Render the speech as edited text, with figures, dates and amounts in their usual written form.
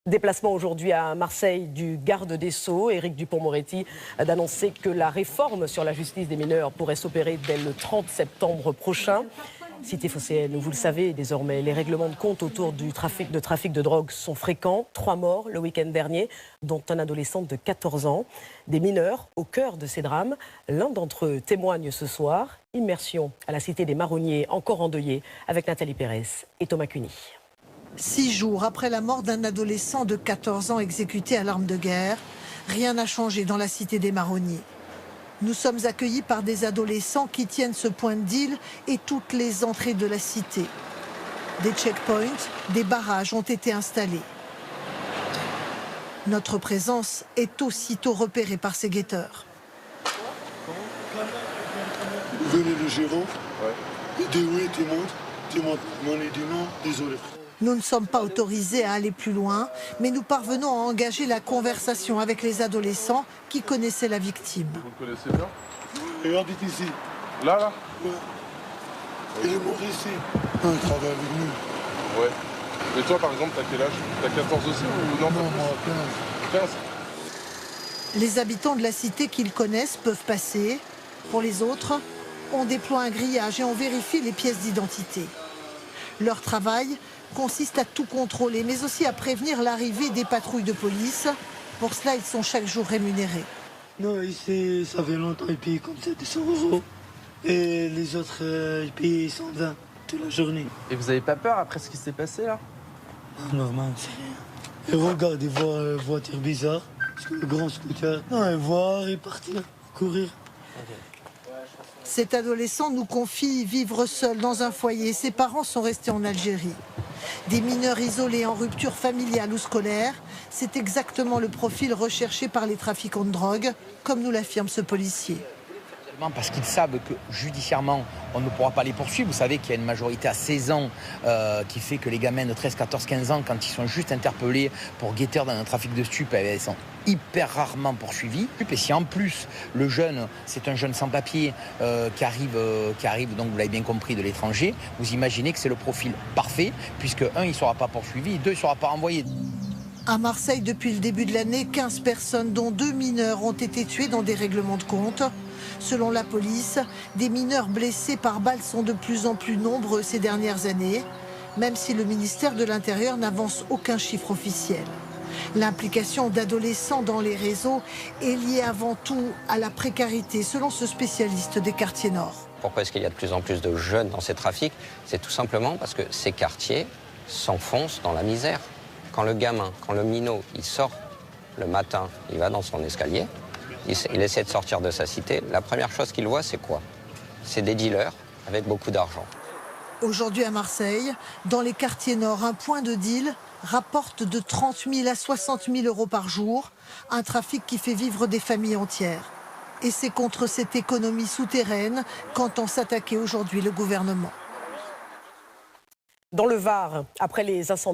Déplacement aujourd'hui à Marseille du garde des Sceaux, Éric Dupond-Moretti, d'annoncer que la réforme sur la justice des mineurs pourrait s'opérer dès le 30 septembre prochain. Cité phocéenne, vous le savez désormais, les règlements de compte autour du trafic de drogue sont fréquents. 3 morts le week-end dernier, dont un adolescent de 14 ans. Des mineurs au cœur de ces drames. L'un d'entre eux témoigne ce soir. Immersion à la cité des Marronniers, encore endeuillée, avec Nathalie Pérez et Thomas Cuny. 6 jours après la mort d'un adolescent de 14 ans exécuté à l'arme de guerre, rien n'a changé dans la cité des Marronniers. Nous sommes accueillis par des adolescents qui tiennent ce point de deal et toutes les entrées de la cité. Des checkpoints, des barrages ont été installés. Notre présence est aussitôt repérée par ces guetteurs. Venez le gérant, il dit oui, tu montes. On dit non, désolé. Nous ne sommes pas autorisés à aller plus loin, mais nous parvenons à engager la conversation avec les adolescents qui connaissaient la victime. Vous le connaissez bien? Regardez ici. Là Ouais. Il est mort ici. Il travaille avec nous. Ouais. Et toi, par exemple, t'as quel âge? T'as 14 aussi ou non? Non, moi, 15. 15. Les habitants de la cité qu'ils connaissent peuvent passer. Pour les autres, on déploie un grillage et on vérifie les pièces d'identité. Leur travail consiste à tout contrôler, mais aussi à prévenir l'arrivée des patrouilles de police. Pour cela, ils sont chaque jour rémunérés. Non, ici, ça fait longtemps, ils payent comme ça des 100 €. Et les autres, ils payent 120 toute la journée. Et vous avez pas peur après ce qui s'est passé là? Normal, c'est rien. Et regarde, ils voient une voiture bizarre, parce que le grand scooter. Non, ils voient, ils partent courir. Cet adolescent nous confie vivre seul dans un foyer. Ses parents sont restés en Algérie. Des mineurs isolés en rupture familiale ou scolaire, c'est exactement le profil recherché par les trafiquants de drogue, comme nous l'affirme ce policier. Parce qu'ils savent que judiciairement, on ne pourra pas les poursuivre. Vous savez qu'il y a une majorité à 16 ans qui fait que les gamins de 13, 14, 15 ans, quand ils sont juste interpellés pour guetteur dans un trafic de stupes, ils sont hyper rarement poursuivis. Et si en plus, le jeune, c'est un jeune sans papier qui arrive, donc vous l'avez bien compris, de l'étranger, vous imaginez que c'est le profil parfait, puisque un, il ne sera pas poursuivi, et deux, il ne sera pas renvoyé. À Marseille, depuis le début de l'année, 15 personnes, dont 2 mineurs, ont été tuées dans des règlements de compte. Selon la police, des mineurs blessés par balles sont de plus en plus nombreux ces dernières années, même si le ministère de l'Intérieur n'avance aucun chiffre officiel. L'implication d'adolescents dans les réseaux est liée avant tout à la précarité, selon ce spécialiste des quartiers nord. Pourquoi est-ce qu'il y a de plus en plus de jeunes dans ces trafics? C'est tout simplement parce que ces quartiers s'enfoncent dans la misère. Quand le gamin, quand le minot, il sort le matin, il va dans son escalier, il essaie de sortir de sa cité, la première chose qu'il voit, c'est quoi? C'est des dealers avec beaucoup d'argent. Aujourd'hui à Marseille, dans les quartiers nord, un point de deal rapporte de 30 000 à 60 000 € par jour, un trafic qui fait vivre des familles entières. Et c'est contre cette économie souterraine qu'entend s'attaquer aujourd'hui le gouvernement. Dans le Var, après les incendies